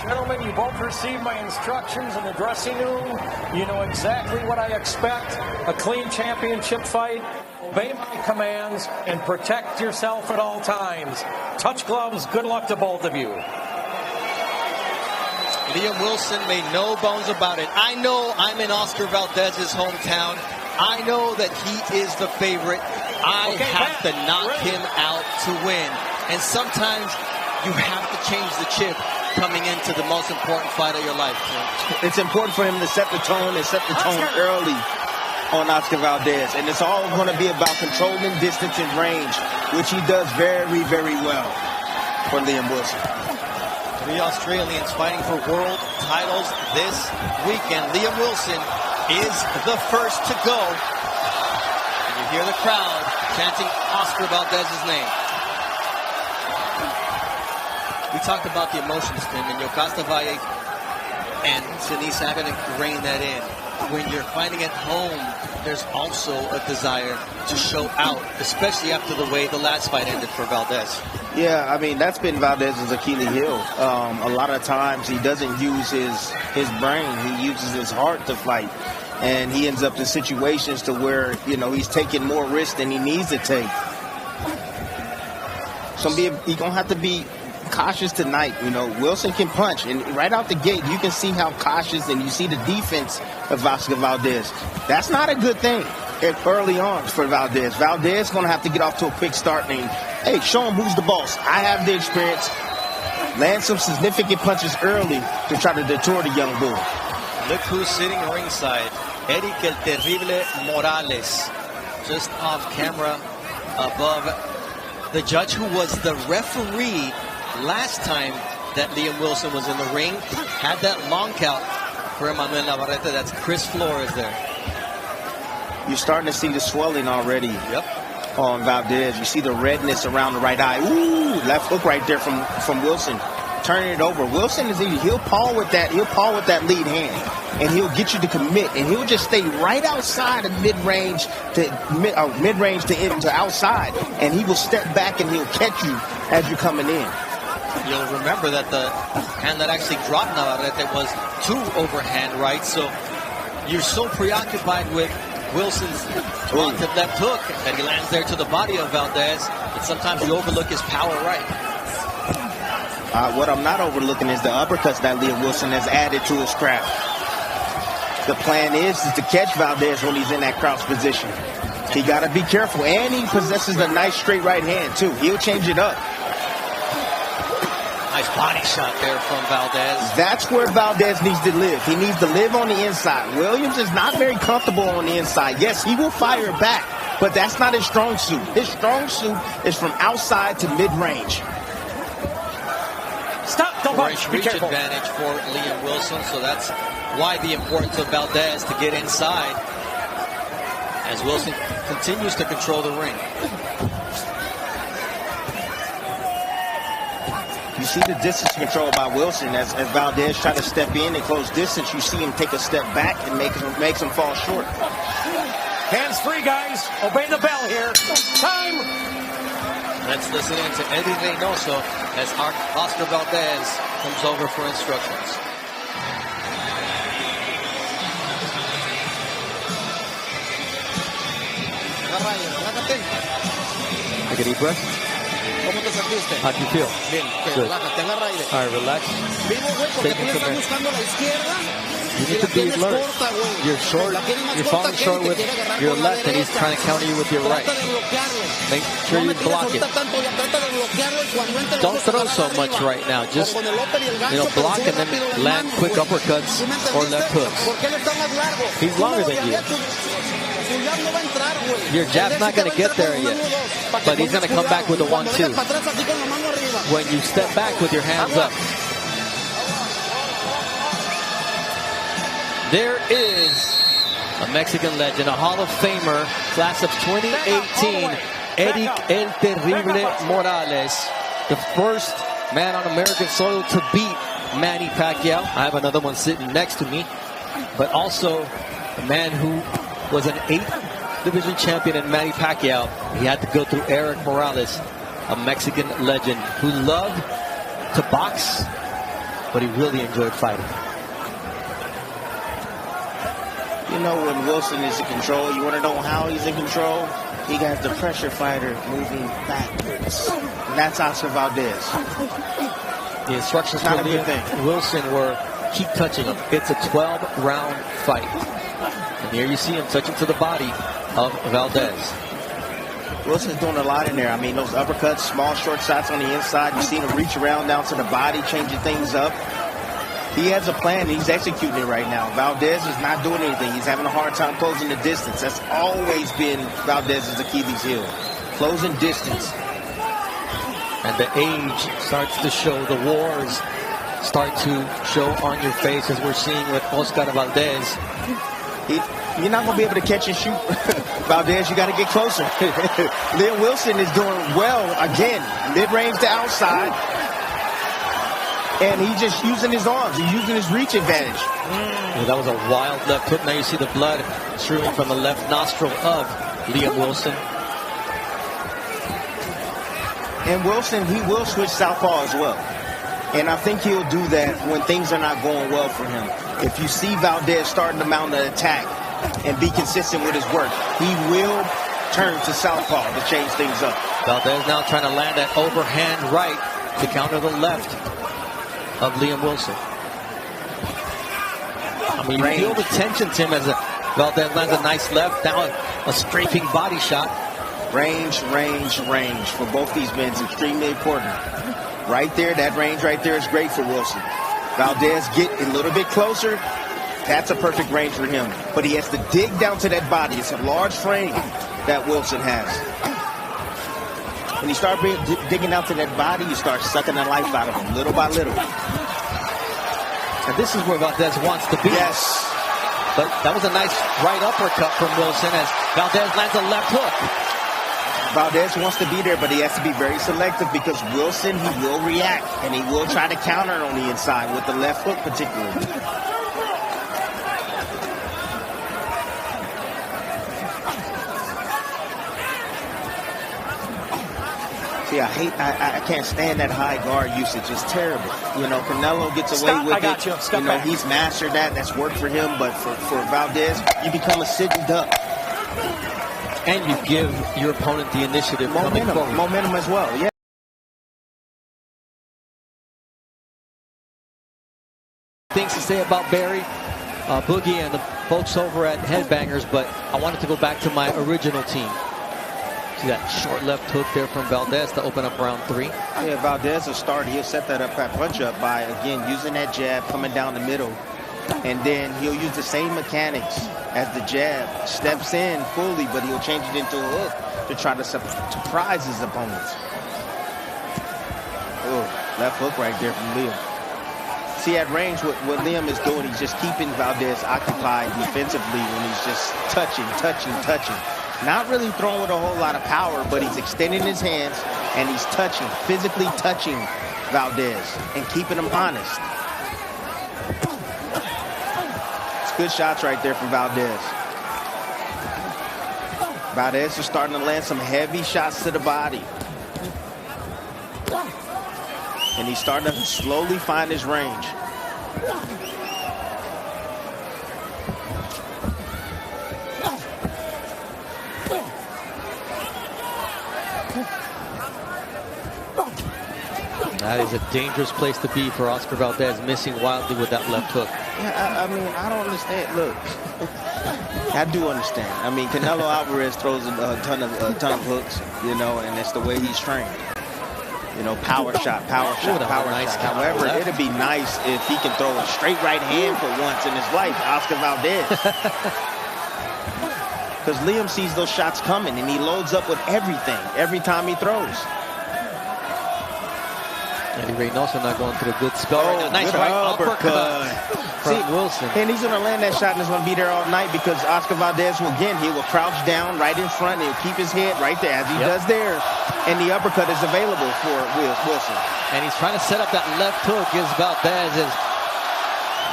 Gentlemen, you both received my instructions in the dressing room. You know exactly what I expect. A clean championship fight. Obey my commands and protect yourself at all times. Touch gloves. Good luck to both of you. Liam Wilson made no bones about it. I know I'm in Oscar Valdez's hometown. I know that he is the favorite. I have to knock him out to win. And sometimes you have to change the chip coming into the most important fight of your life. It's important for him to set the tone and set the tone early on Oscar Valdez. And it's all going to be about controlling distance and range, which he does very, very well for Liam Wilson. 3 Australians fighting for world titles this weekend. Liam Wilson is the first to go. And you hear the crowd chanting Oscar Valdez's name. We talked about the emotions, Tim, and Yocasta Valle and Sinise having to rein that in. When you're fighting at home, there's also a desire to show out, especially after the way the last fight ended for Valdez. Yeah, I mean, that's been Valdez's Achilles heel. A lot of times he doesn't use his brain. He uses his heart to fight. And he ends up in situations to where, you know, he's taking more risks than he needs to take. So he's going to have to be cautious tonight. You know, Wilson can punch, and right out the gate you can see how cautious, and you see the defense of Oscar Valdez. That's not a good thing early on for Valdez. Valdez is going to have to get off to a quick start and, hey, show him who's the boss. I have the experience. Land some significant punches early to try to deter the young bull. Look who's sitting ringside. Eric El Terrible Morales, just off camera above the judge who was the referee last time that Liam Wilson was in the ring. Had that long count for Emmanuel Navarrete. That's Chris Flores there. You're starting to see the swelling already. Yep. On Valdez. You see the redness around the right eye. Ooh, left hook right there from Wilson. Turning it over. Wilson is he'll paw with that lead hand, and he'll get you to commit, and he'll just stay right outside of mid-range to outside, and he will step back and he'll catch you as you're coming in. You'll remember that the hand that actually dropped Navarrete was 2 overhand right, so you're so preoccupied with Wilson's taunted left hook that he lands there to the body of Valdez, and sometimes you overlook his power right. What I'm not overlooking is the uppercuts that Liam Wilson has added to his craft. The plan is to catch Valdez when he's in that crouch position. He got to be careful, and he possesses a nice straight right hand too. He'll change it up. Nice body shot there from Valdez. That's where Valdez needs to live. He needs to live on the inside. Williams is not very comfortable on the inside. Yes, he will fire back, but that's not his strong suit. His strong suit is from outside to mid-range. Stop the punch. Reach advantage for Liam Wilson, so that's why the importance of Valdez to get inside as Wilson continues to control the ring. You see the distance control by Wilson as Valdez tries to step in and close distance. You see him take a step back and makes him fall short. Hands free, guys. Obey the bell here. Time. Let's listen in to Eddie Reynoso as Oscar Valdez comes over for instructions. Take a deep breath. How do you feel? Good. All right, relax. You need to be alert. You're short. You're falling short with your left, and he's trying to counter you with your right. Make sure you block it. Don't throw so much right now. Just, block and then land quick uppercuts or left hooks. He's longer than you. Your jab's not going to get there yet, but he's going to come back with a 1-2 when you step back with your hands up. There is a Mexican legend, a Hall of Famer, class of 2018, Eric El Terrible Morales, the first man on American soil to beat Manny Pacquiao. I have another one sitting next to me, but also a man who was an 8th division champion in Manny Pacquiao. He had to go through Eric Morales, a Mexican legend who loved to box, but he really enjoyed fighting. You know, when Wilson is in control, you want to know how he's in control? He got the pressure fighter moving backwards. And that's Oscar Valdez. The instructions Not for a good thing. Wilson were keep touching him. It's a 12-round fight. And here you see him touching to the body of Valdez. Wilson's doing a lot in there. I mean, those uppercuts, small, short shots on the inside. You see him reach around down to the body, changing things up. He has a plan, and he's executing it right now. Valdez is not doing anything. He's having a hard time closing the distance. That's always been Valdez's Achilles heel. Closing distance. And the age starts to show. The wars start to show on your face, as we're seeing with Oscar Valdez. You're not going to be able to catch and shoot Valdez. You got to get closer. Liam Wilson is doing well again. Mid-range to outside. And he's just using his arms. He's using his reach advantage. Well, that was a wild left hook. Now you see the blood streaming from the left nostril of Liam Wilson. And Wilson, he will switch southpaw as well. And I think he'll do that when things are not going well for him. If you see Valdez starting to mount an attack and be consistent with his work, he will turn to southpaw to change things up. Valdez now trying to land that overhand right to counter the left of Liam Wilson. I mean, you feel the tension, Tim, as Valdez lands a nice left, now a scraping body shot. Range, range, range for both these men is extremely important. Right there, that range right there is great for Wilson. Valdez get a little bit closer. That's a perfect range for him. But he has to dig down to that body. It's a large frame that Wilson has. When you start digging out to that body, you start sucking the life out of him, little by little. And this is where Valdez wants to be. Yes. But that was a nice right uppercut from Wilson as Valdez lands a left hook. Valdez wants to be there, but he has to be very selective because Wilson, he will react, and he will try to counter on the inside with the left hook particularly. See, I can't stand that high guard usage. It's terrible. You know, Canelo gets away with it. You know, he's mastered that. That's worked for him. But for Valdez, you become a sitting duck. And you give your opponent the initiative. Momentum as well, yeah. Things to say about Barry, Boogie, and the folks over at Headbangers, but I wanted to go back to my original team. See that short left hook there from Valdez to open up round 3. Yeah, Valdez will start. He'll set that up, punch up by, again, using that jab, coming down the middle. And then he'll use the same mechanics as the jab. Steps in fully, but he'll change it into a hook to try to surprise his opponents. Oh, left hook right there from Liam. See, at range, what Liam is doing, he's just keeping Valdez occupied defensively when he's just touching. Not really throwing with a whole lot of power, but he's extending his hands and he's touching, physically touching Valdez and keeping him honest. It's good shots right there from Valdez. Valdez is starting to land some heavy shots to the body. And he's starting to slowly find his range. That is a dangerous place to be for Oscar Valdez, missing wildly with that left hook. Yeah, I mean, I don't understand. Look, I do understand. I mean, Canelo Alvarez throws a ton of hooks, you know, and that's the way he's trained. You know, power shot. Nice. However, it'd be nice if he can throw a straight right hand for once in his life, Oscar Valdez. Because Liam sees those shots coming, and he loads up with everything every time he throws. Eddie Reynoso not going through a good spell right now. Nice right uppercut from Wilson. And he's going to land that shot, and it's going to be there all night because Oscar Valdez will crouch down right in front, and he'll keep his head right there as he does there. And the uppercut is available for Wilson. And he's trying to set up that left hook as Valdez as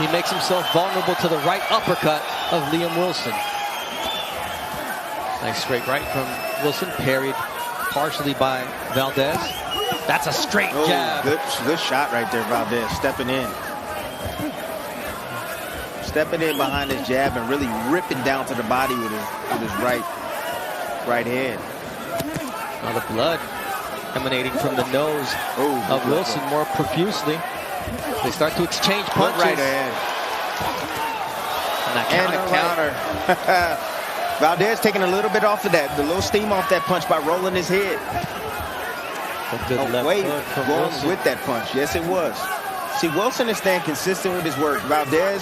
he makes himself vulnerable to the right uppercut of Liam Wilson. Nice straight right from Wilson, parried partially by Valdez. That's a straight jab. Good shot right there, Valdez, stepping in. Stepping in behind his jab and really ripping down to the body with his right hand. Now the blood emanating from the nose of Wilson more profusely. They start to exchange punches. Right ahead. And the counter. Valdez taking a little bit off of that, the little steam off that punch by rolling his head. A good left hook from Wilson. With that punch. Yes, it was. See, Wilson is staying consistent with his work. Valdez,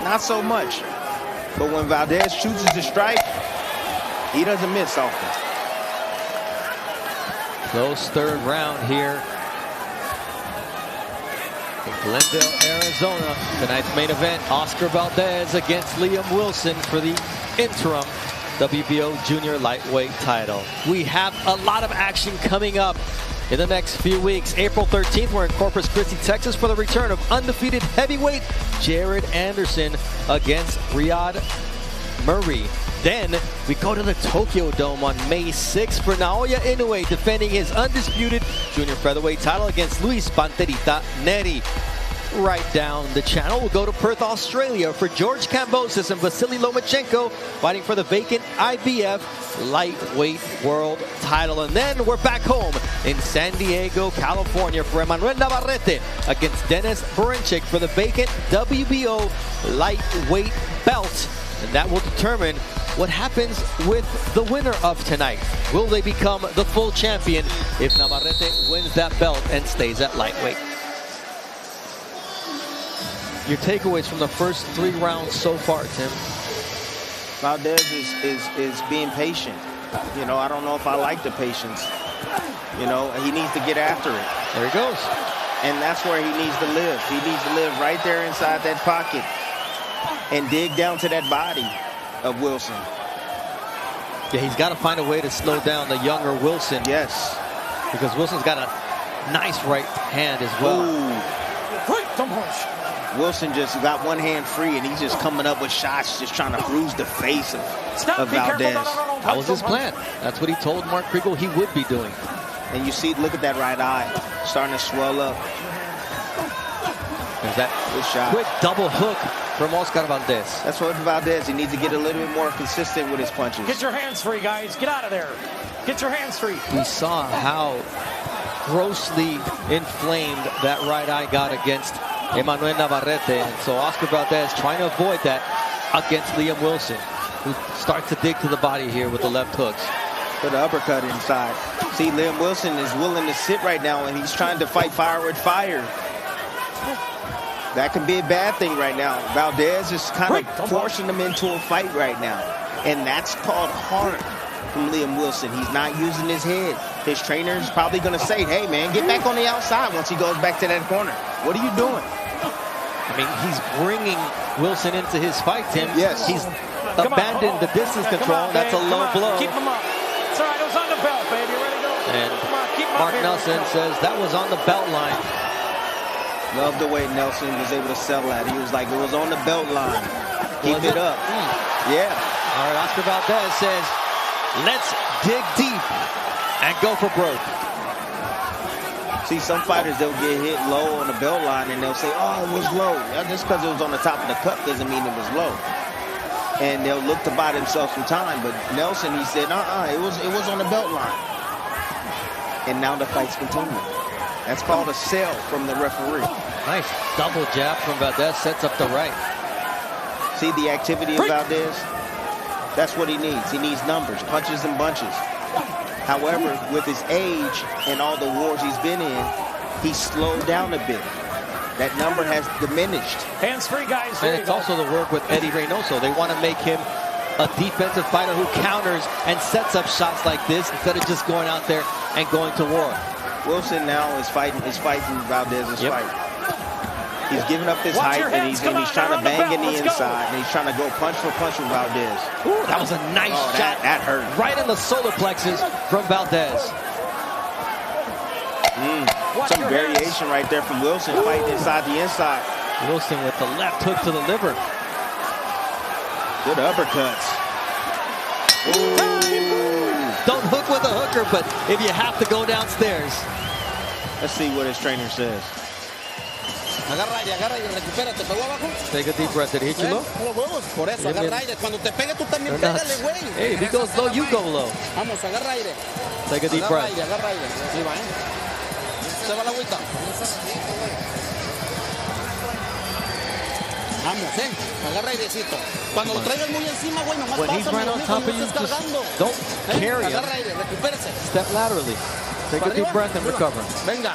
not so much. But when Valdez shoots his strike, he doesn't miss often. Close third round here in Glendale, Arizona. Tonight's main event, Oscar Valdez against Liam Wilson for the interim WBO junior lightweight title. We have a lot of action coming up in the next few weeks. April 13th, we're in Corpus Christi, Texas for the return of undefeated heavyweight Jared Anderson against Riyad Murray. Then we go to the Tokyo Dome on May 6th for Naoya Inoue defending his undisputed junior featherweight title against Luis Panterita Neri. Right down the channel, we'll go to Perth, Australia for George Kambosos and Vasily Lomachenko fighting for the vacant IBF lightweight world title. And then we're back home in San Diego, California for Emmanuel Navarrete against Dennis Berinchik for the vacant WBO lightweight belt. And that will determine what happens with the winner of tonight. Will they become the full champion if Navarrete wins that belt and stays at lightweight? Your takeaways from the first 3 rounds so far, Tim? Valdez is being patient. You know, I don't know if I like the patience. You know, he needs to get after it. There he goes. And that's where he needs to live. He needs to live right there inside that pocket and dig down to that body of Wilson. Yeah, he's got to find a way to slow down the younger Wilson. Yes. Because Wilson's got a nice right hand as well. Wilson just got one hand free, and he's just coming up with shots, just trying to bruise the face of Valdez. That was his plan. That's what he told Mark Kriegel he would be doing. And you see, look at that right eye starting to swell up. There's that quick double hook from Oscar Valdez. That's what Valdez, he needs to get a little bit more consistent with his punches. Get your hands free, guys. Get out of there. Get your hands free. We saw how grossly inflamed that right eye got against Emmanuel Navarrete. And so Oscar Valdez trying to avoid that against Liam Wilson, who starts to dig to the body here with the left hooks. Put the uppercut inside. See, Liam Wilson is willing to sit right now, and he's trying to fight fire with fire. That can be a bad thing right now. Valdez is kind of forcing him into a fight right now. And that's called hard from Liam Wilson. He's not using his head. His trainer is probably going to say, hey, man, get back on the outside once he goes back to that corner. What are you doing? I mean, he's bringing Wilson into his fight, Tim. Yes. He's abandoned the distance control. That's a low blow. Keep him up. It's all right. It was on the belt, baby. Ready to go? And Mark Nelson says that was on the belt line. Love the way Nelson was able to sell that. He was like, it was on the belt line. Keep it up. Yeah. All right, Oscar Valdez says, let's dig deep and go for broke. See, some fighters, they'll get hit low on the belt line and they'll say, oh, it was low. Just because it was on the top of the cup doesn't mean it was low. And they'll look to buy themselves some time. But Nelson, he said, it was on the belt line. And now the fight's continuing. That's called a sell from the referee. Nice double jab from Valdez, sets up the right. See the activity of Valdez? That's what he needs. He needs numbers, punches and bunches. However, with his age and all the wars he's been in, he's slowed down a bit. That number has diminished. Hands free, guys. And it's also the work with Eddie Reynoso. They want to make him a defensive fighter who counters and sets up shots like this instead of just going out there and going to war. Wilson now is fighting Valdez's fight. He's giving up his height, and he's trying to bang in the inside, and he's trying to go punch for punch with Valdez. Ooh, that was a nice shot. That hurt. Right in the solar plexus from Valdez. Some variation right there from Wilson fighting inside the inside. Wilson with the left hook to the liver. Good uppercuts. Ooh. Don't hook with a hooker, but if you have to go downstairs. Let's see what his trainer says. Agarra aire, recupérate, pegó abajo. Take a deep breath. Did he hit you low? Los huevos, por eso, agarra aire. Cuando te pegue, tú también pégale, güey. Hey, if he goes low, you go low. Vamos, agarra aire. Take a deep breath. Agarra aire. Sí, va, Se va la agüita. Vamos, agarra airecito. Cuando lo traigas muy encima, güey, nomás when he's right on top of you, just don't carry him. Agarra aire, recupérese. Step laterally. Take a deep breath and recover. Venga.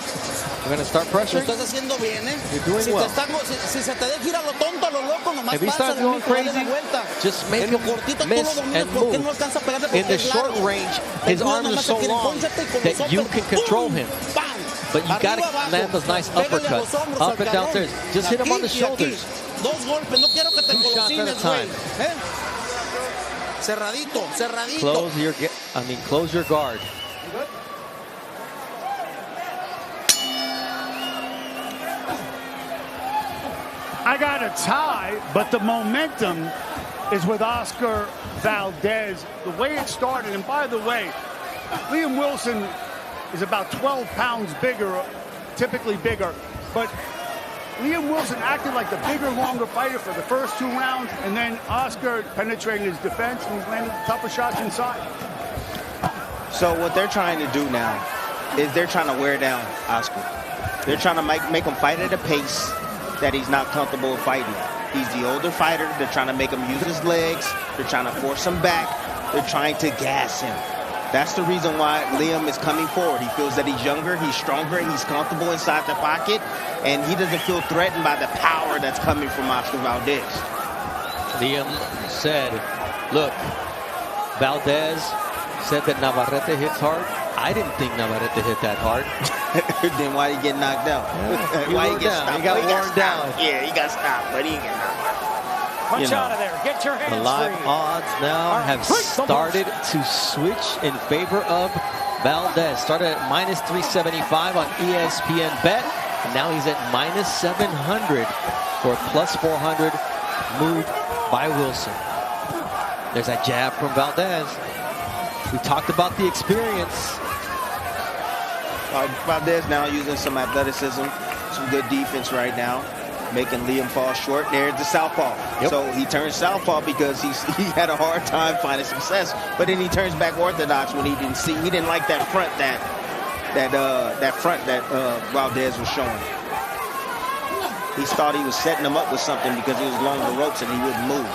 We're going to start pressuring. Lo estás haciendo bien, You're doing well. Si se te deja ir a lo tonto, a lo loco, nomás if he starts going crazy, just make him miss and move. In the short range, his arms are so long that you can control him. But you got to land those nice uppercuts, up and downstairs. Just hit him on the shoulders. 2 golpes, no quiero que te golosines, güey. Cerradito. Close your guard. I got a tie, but the momentum is with Oscar Valdez. The way it started, and by the way, Liam Wilson is about 12 pounds bigger, typically bigger, but Liam Wilson acted like the bigger, longer fighter for the first 2 rounds, and then Oscar penetrated his defense and he's landed tougher shots inside. So what they're trying to do now is they're trying to wear down Oscar. They're trying to make him fight at a pace that he's not comfortable with fighting. He's the older fighter. They're trying to make him use his legs. They're trying to force him back. They're trying to gas him. That's the reason why Liam is coming forward. He feels that he's younger, he's stronger, he's comfortable inside the pocket, and he doesn't feel threatened by the power that's coming from Oscar Valdez. Liam said, look, Valdez said that Navarrete hits hard. I didn't think Navarrete hit that hard. Then why did he get knocked out? Why he get stopped? He got worn down. Yeah, he got stopped, but he didn't get knocked out. Punch out of there. Get your hands free. The live odds now have started to switch in favor of Valdez. Started at minus 375 on ESPN Bet. And now he's at minus 700 for a plus 400 move by Wilson. There's that jab from Valdez. We talked about the experience. Valdez now using some athleticism, some good defense right now, making Liam fall short. There's the southpaw. Yep. So he turns southpaw because he had a hard time finding success, but then he turns back orthodox when he didn't like that front that Valdez was showing. He thought he was setting him up with something because he was along the ropes and he wouldn't move.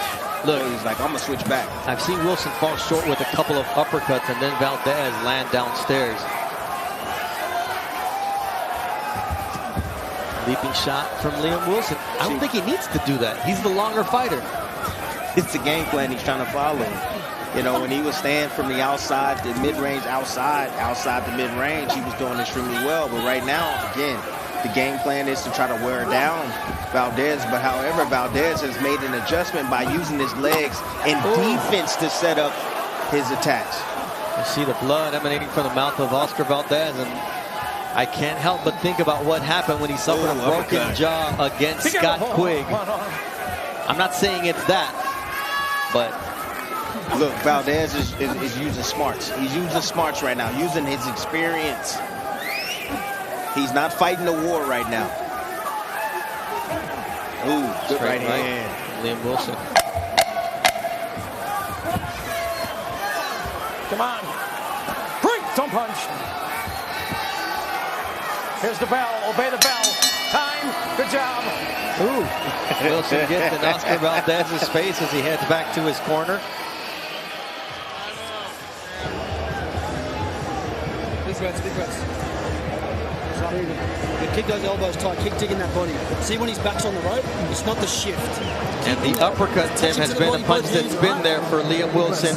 Look, so he's like, I'm gonna switch back. I've seen Wilson fall short with a couple of uppercuts and then Valdez land downstairs. Leaping shot from Liam Wilson. I don't think he needs to do that. He's the longer fighter. It's the game plan he's trying to follow. You know, when he was staying from the outside, the mid-range, outside the mid-range, he was doing extremely well. But right now, again, the game plan is to try to wear down Valdez. But however, Valdez has made an adjustment by using his legs and defense to set up his attacks. You see the blood emanating from the mouth of Oscar Valdez, and I can't help but think about what happened when he suffered a broken jaw against Scott Quigg. I'm not saying it's that, but look, Valdez is using smarts. He's using smarts right now, using his experience. He's not fighting a war right now. Ooh, good right hand. Liam Wilson. Come on. Don't punch. Here's the bell. Obey the bell. Time. Good job. Ooh. Wilson gets in Oscar Valdez's face as he heads back to his corner. Big breaths. Kick those elbows tight. Keep digging that body. See when his back's on the rope? It's not the shift. And the uppercut, Tim, has been a punch that's been there for Liam Wilson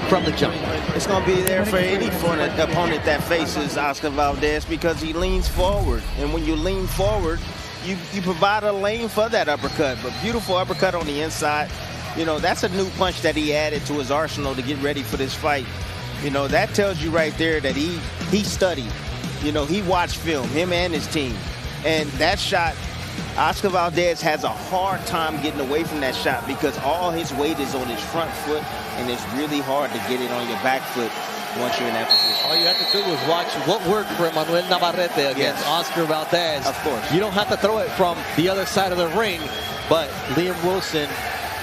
from the jump. It's going to be there for any opponent that faces Oscar Valdez because he leans forward. And when you lean forward, you provide a lane for that uppercut. But beautiful uppercut on the inside. You know, that's a new punch that he added to his arsenal to get ready for this fight. You know, that tells you right there that he studied. You know, he watched film, him and his team. And that shot, Oscar Valdez has a hard time getting away from that shot because all his weight is on his front foot, and it's really hard to get it on your back foot. once you're in that position. All you have to do is watch what worked for Manuel Navarrete against Oscar Valdez. Of course. You don't have to throw it from the other side of the ring, but Liam Wilson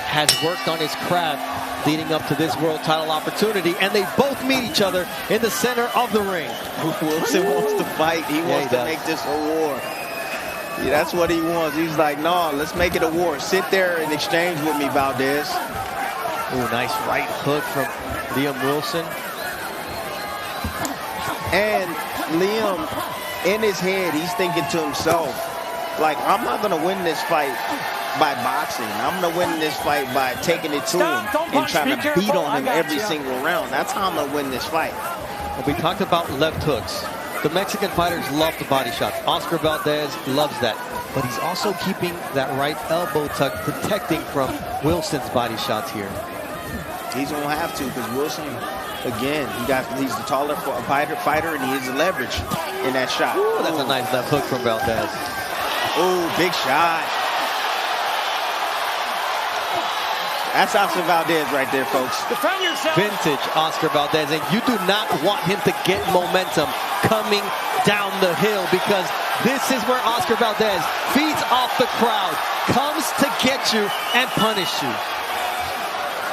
has worked on his craft leading up to this world title opportunity, and they both meet each other in the center of the ring. Wilson wants to fight. He wants to make this a war. Yeah, that's what he wants. He's like, no, let's make it a war. Sit there and exchange with me, Valdez. Ooh, nice right hook from Liam Wilson. And Liam, in his head, he's thinking to himself, like, I'm not going to win this fight by boxing. I'm going to win this fight by taking it to him and trying to beat on him every single round. That's how I'm going to win this fight. Well, we talked about left hooks. The Mexican fighters love the body shots. Oscar Valdez loves that. But he's also keeping that right elbow tuck, protecting from Wilson's body shots here. He's going to have to, because Wilson, again, he's the taller fighter, and he has the leverage in that shot. Ooh, that's a nice left hook from Valdez. Ooh, big shot. That's Oscar Valdez right there, folks. Defend yourself. Vintage Oscar Valdez, and you do not want him to get momentum coming down the hill, because this is where Oscar Valdez feeds off the crowd, comes to get you and punish you.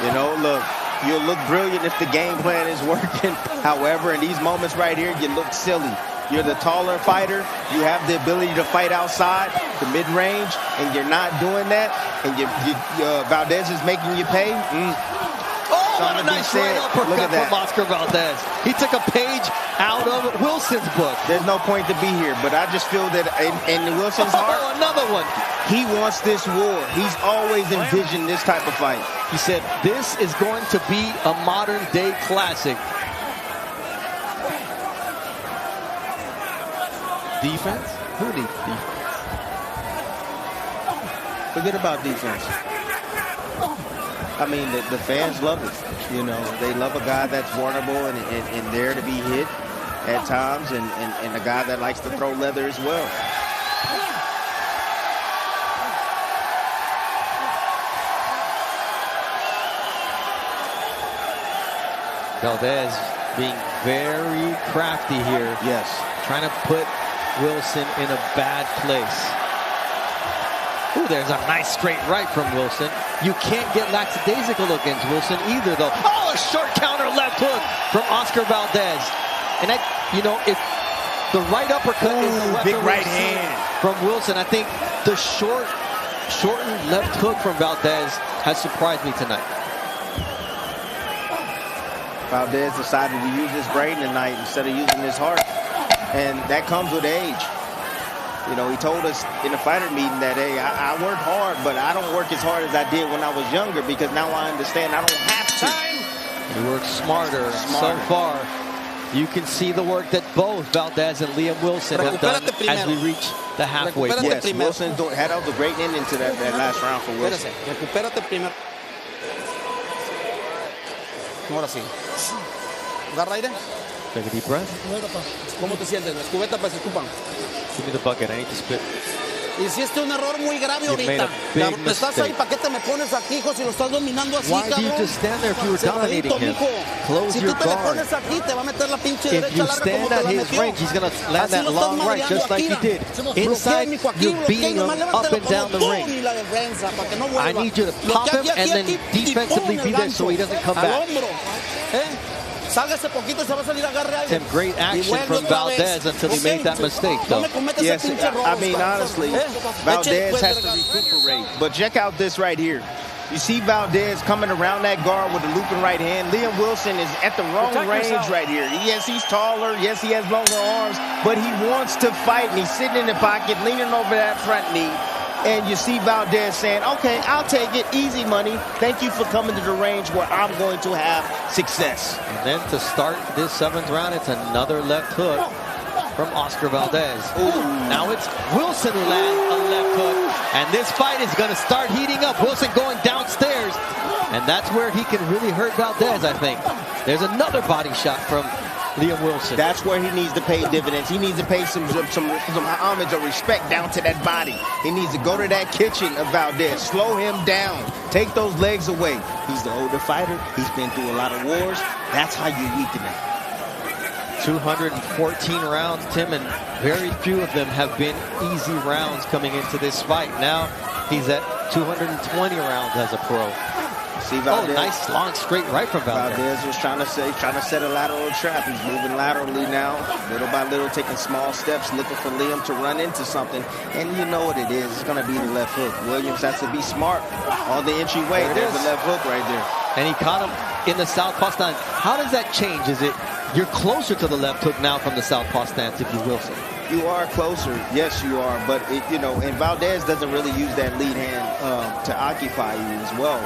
You know, look, you'll look brilliant if the game plan is working. However, in these moments right here, you look silly. You're the taller fighter. You have the ability to fight outside, the mid-range, and you're not doing that. And Valdez is making you pay. Oh, what a nice right uppercut from Oscar Valdez. He took a page out of Wilson's book. There's no point to be here, but I just feel that in Wilson's heart, another one. He wants this war. He's always envisioned this type of fight. He said, this is going to be a modern-day classic. Defense? Who needs defense? Forget about defense. I mean, the fans love it. You know, they love a guy that's vulnerable and there to be hit at times, and a guy that likes to throw leather as well. Valdez being very crafty here. Yes. Trying to put Wilson in a bad place. Ooh, there's a nice straight right from Wilson. You can't get lackadaisical against Wilson either, though. Oh, a short counter left hook from Oscar Valdez. And you know, if the right uppercut is the weapon big right hand from Wilson, I think the shortened left hook from Valdez has surprised me tonight. Valdez decided to use his brain tonight instead of using his heart. And that comes with age. You know, he told us in the fighter meeting that, hey, I work hard, but I don't work as hard as I did when I was younger, because now I understand I don't have to. He works smarter. So far, you can see the work that both Valdez and Liam Wilson have done as we reach the halfway point. Yes, Wilson had a great ending to that last round for Wilson. Recupérate primero. Ahora sí. Agarra aire. Take a deep breath. ¿Cómo te sientes? Las cubetas pues se ocupan. Give me the bucket. I need to spit. Hiciste un error muy grave ahorita. Estás ahí, ¿para qué te me pones aquí, hijo? Si lo estás dominando así, cabrón. Why do you just stand there if you were dominating him? Close your guard. If you stand at his range, he's going to land that long right just like he did. Inside, you're beating him up and down the ring. I need you to pop him and then defensively be there so he doesn't come back. Some great action from Valdez until he made that mistake, though. Yes, I mean, honestly, Valdez has to recuperate. But check out this right here. You see Valdez coming around that guard with a looping right hand. Liam Wilson is at the wrong range right here. Yes, he's taller. Yes, he has longer arms. But he wants to fight, and he's sitting in the pocket, leaning over that front knee. And you see Valdez saying, okay, I'll take it. Easy money. Thank you for coming to the range where I'm going to have success. And then to start this 7th round, it's another left hook from Oscar Valdez. Ooh, now it's Wilson who lands a left hook. And this fight is going to start heating up. Wilson going downstairs. And that's where he can really hurt Valdez, I think. There's another body shot from Liam Wilson. That's where he needs to pay dividends. He needs to pay some homage or respect down to that body. He needs to go to that kitchen of Valdez, slow him down, take those legs away. He's the older fighter. He's been through a lot of wars. That's how you weaken him. 214 rounds, Tim, and very few of them have been easy rounds coming into this fight. Now he's at 220 rounds as a pro. See Valdez, nice long straight right from Valdez. Valdez was trying to set a lateral trap. He's moving laterally now, little by little, taking small steps, looking for Liam to run into something. And you know what it is. It's going to be the left hook. Williams has to be smart. All the entryway, there's the left hook right there. And he caught him in the southpaw stance. How does that change? Is it you're closer to the left hook now from the southpaw stance if you Wilson? You are closer, yes you are, but and Valdez doesn't really use that lead hand to occupy you as well,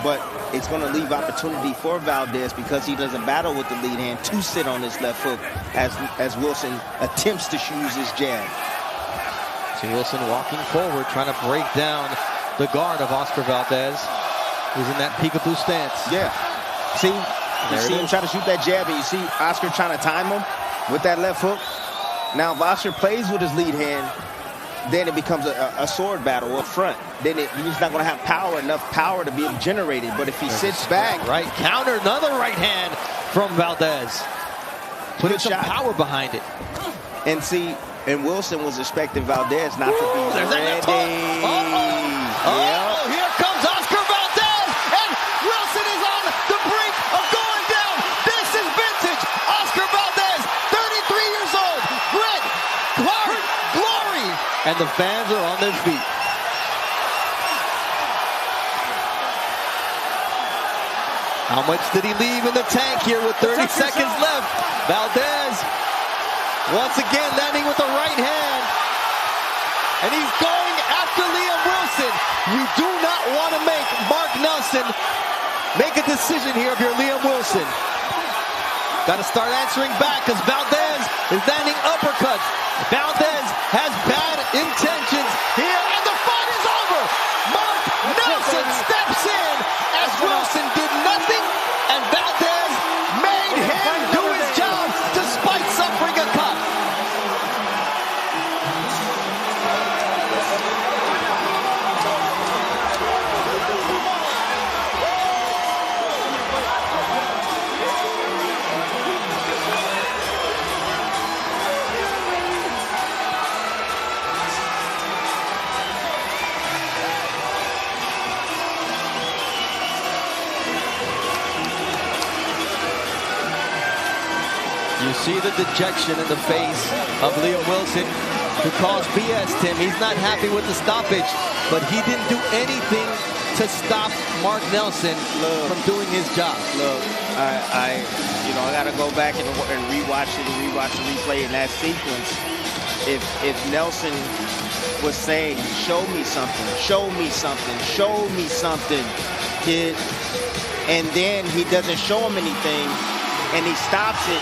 but it's going to leave opportunity for Valdez because he doesn't battle with the lead hand to sit on his left hook as Wilson attempts to use his jab. See Wilson walking forward, trying to break down the guard of Oscar Valdez, who's in that peekaboo stance. Yeah, see, you see him try to shoot that jab, and you see Oscar trying to time him with that left hook. Now, if Oscar plays with his lead hand, then it becomes a sword battle up front. Then he's not going to have enough power to be generated. But if he sits back... Right, counter, another right hand from Valdez. Putting some power behind it. And see, Wilson was expecting Valdez not to be ready. Here comes Oscar Valdez, and Wilson is on the brink of going down. This is vintage Oscar Valdez, 33 years old. Grit, heart, glory. And the fans are on their feet. How much did he leave in the tank here with 30 seconds left? Valdez, once again, landing with the right hand. And he's going after Liam Wilson. You do not want to make Mark Nelson make a decision here if you're Liam Wilson. Got to start answering back because Valdez is landing uppercuts. Valdez has bad intentions here, and the fight is over. Mark Nelson steps in as Wilson did nothing, and Valdez made him do his job despite suffering a cut. You see the dejection in the face of Liam Wilson, who calls BS, Tim. He's not happy with the stoppage, but he didn't do anything to stop Mark Nelson from doing his job. Look, I got to go back and rewatch the replay in that sequence. If Nelson was saying, show me something, show me something, show me something, kid, and then he doesn't show him anything, and he stops it,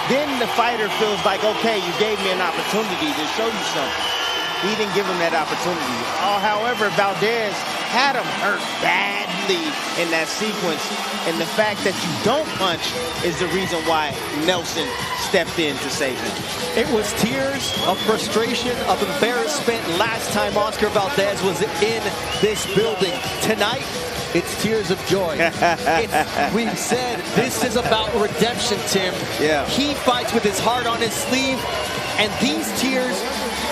then the fighter feels like, okay, you gave me an opportunity to show you something. He didn't give him that opportunity. However, Valdez had him hurt badly in that sequence. And the fact that you don't punch is the reason why Nelson stepped in to save him. It was tears of frustration, of embarrassment last time Oscar Valdez was in this building. Tonight, it's tears of joy. We've said this is about redemption, Tim. Yeah. He fights with his heart on his sleeve, and these tears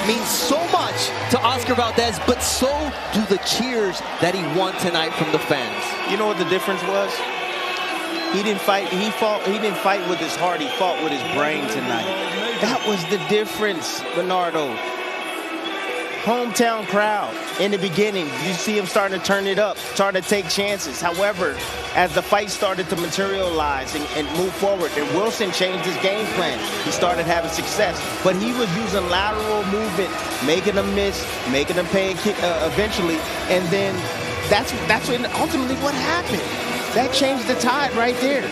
mean so much to Oscar Valdez, but so do the cheers that he won tonight from the fans. You know what the difference was? He didn't fight. He didn't fight with his heart. He fought with his brain tonight. That was the difference, Bernardo. Hometown crowd in the beginning. You see him starting to turn it up, starting to take chances. However, as the fight started to materialize and move forward, and Wilson changed his game plan, he started having success. But he was using lateral movement, making them miss, making them pay eventually, and then that's ultimately what happened. That changed the tide right there.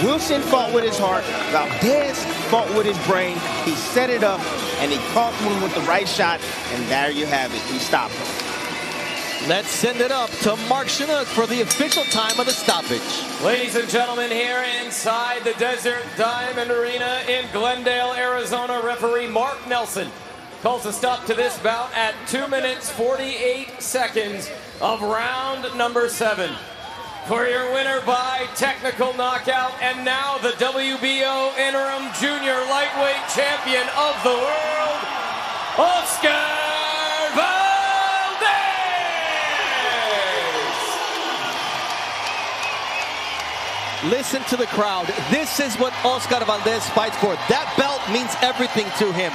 Wilson fought with his heart. Valdez fought with his brain. He set it up, and he caught him with the right shot, and there you have it. He stopped him. Let's send it up to Mark Chinook for the official time of the stoppage. Ladies and gentlemen, here inside the Desert Diamond Arena in Glendale, Arizona, referee Mark Nelson calls a stop to this bout at 2 minutes 48 seconds of round number 7. For your winner by technical knockout, and now the WBO interim junior lightweight champion of the world, Oscar Valdez! Listen to the crowd. This is what Oscar Valdez fights for. That belt means everything to him.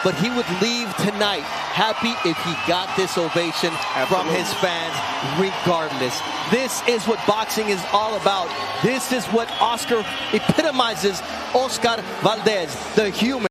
But he would leave tonight happy if he got this ovation from his fans regardless. This is what boxing is all about. This is what Oscar epitomizes. Oscar Valdez, the human.